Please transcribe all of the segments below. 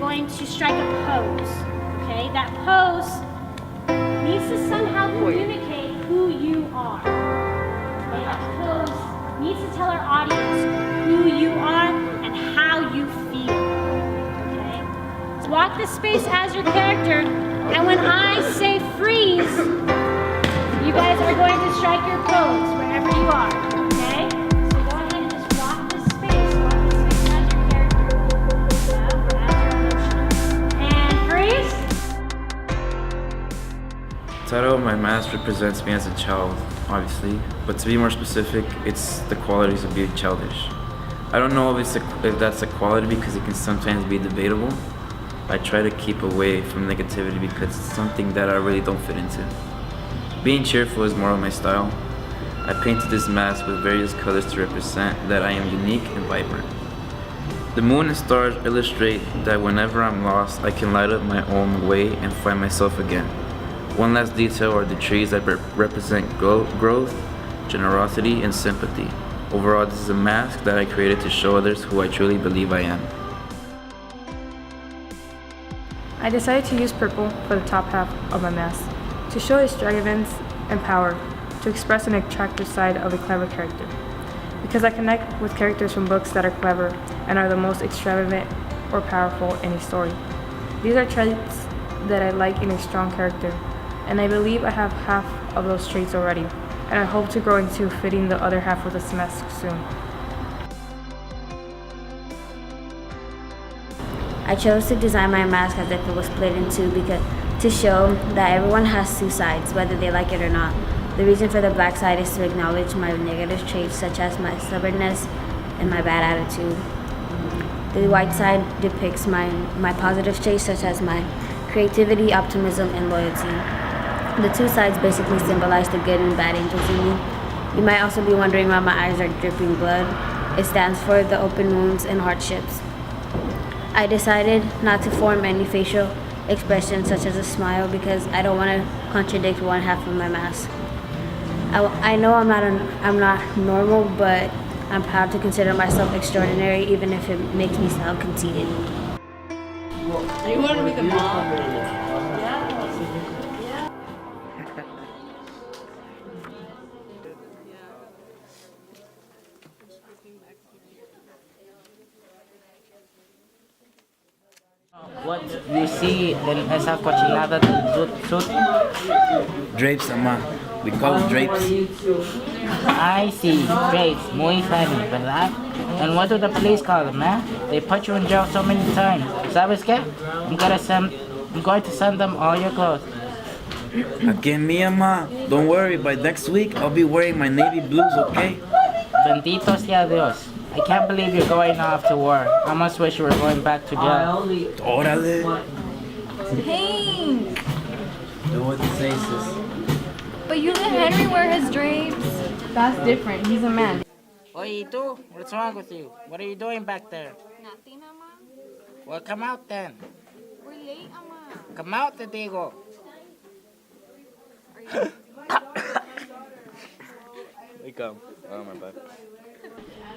going to strike a pose. Okay, that pose needs to somehow communicate who you are. Okay, that pose needs to tell our audience who you are and how you feel. Okay, so walk the space as your character, and when I say freeze, you guys are going to strike your pose wherever you are. Okay, so go ahead and just walk this space. Walk this space as your character. Yeah, or as your emotion. And freeze. The title of my mask represents me as a child, obviously, but to be more specific, it's the qualities of being childish. I don't know if that's a quality because it can sometimes be debatable. I try to keep away from negativity because it's something that I really don't fit into. Being cheerful is more of my style. I painted this mask with various colors to represent that I am unique and vibrant. The moon and stars illustrate that whenever I'm lost, I can light up my own way and find myself again. One last detail are the trees that represent growth, generosity, and sympathy. Overall, this is a mask that I created to show others who I truly believe I am. I decided to use purple for the top half of my mask, to show extravagance and power, to express an attractive side of a clever character. Because I connect with characters from books that are clever and are the most extravagant or powerful in a story. These are traits that I like in a strong character, and I believe I have half of those traits already, and I hope to grow into fitting the other half of this mask soon. I chose to design my mask as if it was split in two because to show that everyone has two sides, whether they like it or not. The reason for the black side is to acknowledge my negative traits such as my stubbornness and my bad attitude. The white side depicts my positive traits such as my creativity, optimism, and loyalty. The two sides basically symbolize the good and bad angels in me. You might also be wondering why my eyes are dripping blood. It stands for the open wounds and hardships. I decided not to form any facial expression such as a smile because I don't want to contradict one half of my mask. I know I'm not normal, but I'm proud to consider myself extraordinary even if it makes me sound conceited. You want to be the mom? What you see in esa cochinada del suit? Drapes, Ama. We call it drapes. I see, drapes. Muy funny, ¿verdad? And what do the police call them, man? They put you in jail so many times. ¿Sabes qué? I'm going to send them all your clothes. Again, me, Ama. Don't worry, by next week, I'll be wearing my navy blues, okay? Bendito sea Dios. I can't believe you're going off to war. I almost wish you were going back to jail. Órale. Hank! Do what you say, sis. But you let Henry wear his drapes. That's different. He's a man. Oye, tú? What's wrong with you? What are you doing back there? Nothing, Mama. Well, come out then. We're late, Mama. Come out, te digo. Wake up. Oh, my bad.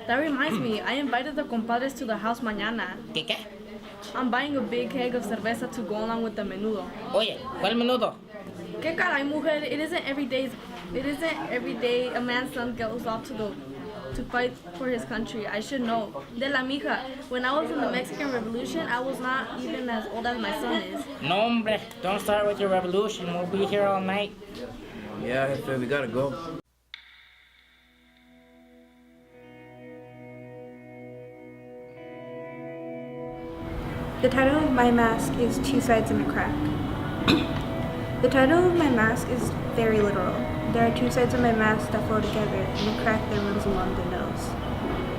That reminds me, I invited the compadres to the house mañana. ¿Qué? I'm buying a big keg of cerveza to go along with the menudo. Oye, ¿cuál menudo? ¿Qué caray, mujer? It isn't every day a man's son goes off to fight for his country. I should know. De la mija, when I was in the Mexican Revolution, I was not even as old as my son is. No, hombre. Don't start with your revolution. We'll be here all night. Yeah, we gotta go. The title of my mask is Two Sides and a Crack. The title of my mask is very literal. There are two sides of my mask that flow together and a crack that runs along the nose.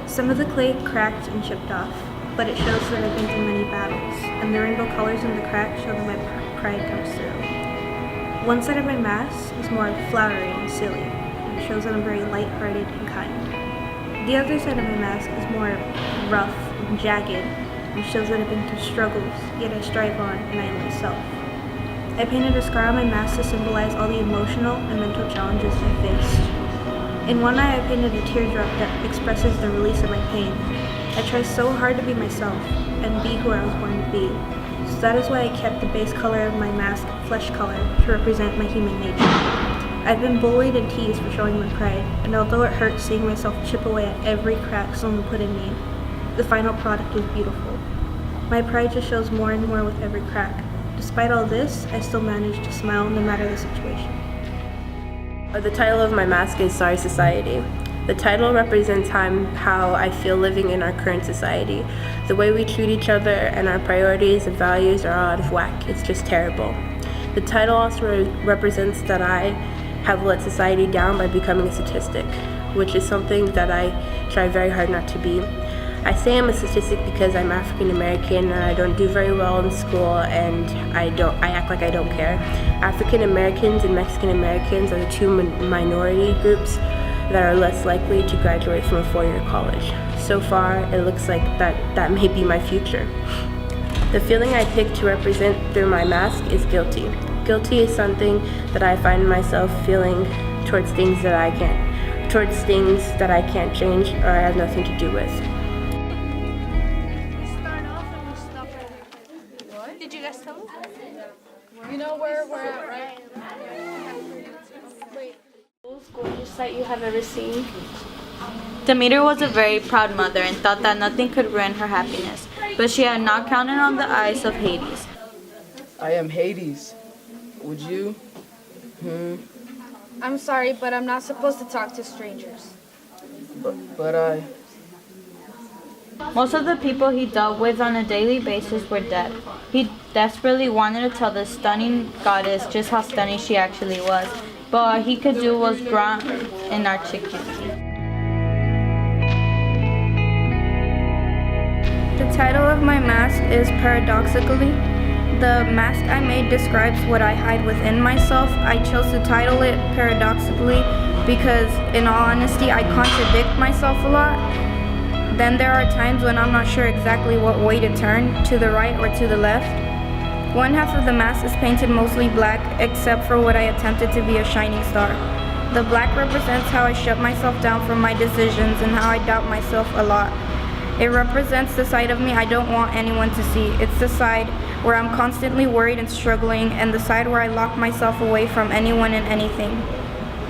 Some of the clay cracked and chipped off, but it shows that I've been through many battles, and the rainbow colors in the crack show that my pride comes through. One side of my mask is more flowery and silly, and it shows that I'm very light-hearted and kind. The other side of my mask is more rough and jagged, and shows that I've been through struggles, yet I strive on and I am myself. I painted a scar on my mask to symbolize all the emotional and mental challenges I faced. In one eye I painted a teardrop that expresses the release of my pain. I try so hard to be myself and be who I was born to be. That is why I kept the base color of my mask flesh color to represent my human nature. I've been bullied and teased for showing my pride, and although it hurts seeing myself chip away at every crack someone put in me, the final product is beautiful. My pride just shows more and more with every crack. Despite all this, I still manage to smile no matter the situation. The title of my mask is Sorry Society. The title represents how I feel living in our current society. The way we treat each other and our priorities and values are all out of whack. It's just terrible. The title also represents that I have let society down by becoming a statistic, which is something that I try very hard not to be. I say I'm a statistic because I'm African American and I don't do very well in school, and I act like I don't care. African Americans and Mexican Americans are the two minority groups that are less likely to graduate from a four-year college. So far, it looks like that may be my future. The feeling I picked to represent through my mask is guilty. Guilty is something that I find myself feeling towards things that I can't change or I have nothing to do with. Did you guys tell me? You know where we're at, right? Wait. Most gorgeous sight you have ever seen? Demeter was a very proud mother and thought that nothing could ruin her happiness, but she had not counted on the eyes of Hades. I am Hades. Would you? I'm sorry, but I'm not supposed to talk to strangers. But I... Most of the people he dealt with on a daily basis were dead. He desperately wanted to tell the stunning goddess just how stunning she actually was, but all he could do was grunt inarticulately. The title of my mask is Paradoxically. The mask I made describes what I hide within myself. I chose to title it Paradoxically because, in all honesty, I contradict myself a lot. Then there are times when I'm not sure exactly what way to turn, to the right or to the left. One half of the mask is painted mostly black, except for what I attempted to be a shining star. The black represents how I shut myself down from my decisions and how I doubt myself a lot. It represents the side of me I don't want anyone to see. It's the side where I'm constantly worried and struggling, and the side where I lock myself away from anyone and anything.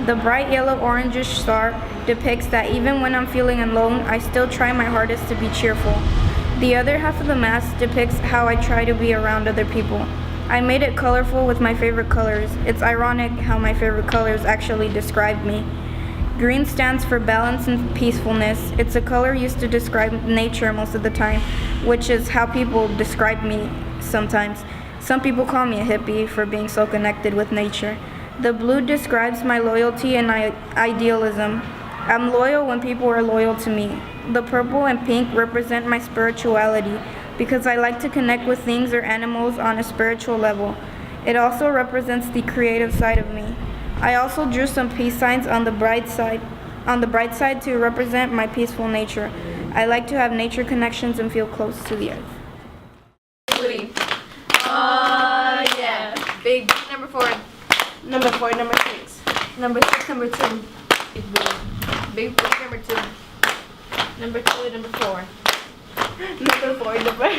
The bright yellow orangish star depicts that even when I'm feeling alone, I still try my hardest to be cheerful. The other half of the mask depicts how I try to be around other people. I made it colorful with my favorite colors. It's ironic how my favorite colors actually describe me. Green stands for balance and peacefulness. It's a color used to describe nature most of the time, which is how people describe me sometimes. Some people call me a hippie for being so connected with nature. The blue describes my loyalty and idealism. I'm loyal when people are loyal to me. The purple and pink represent my spirituality because I like to connect with things or animals on a spiritual level. It also represents the creative side of me. I also drew some peace signs on the bright side to represent my peaceful nature. I like to have nature connections and feel close to the earth. Yeah. Big number 4. Number 4, number 6. Number 6, number 2. Big book number 2. Number 2, number 4. Number 4, number...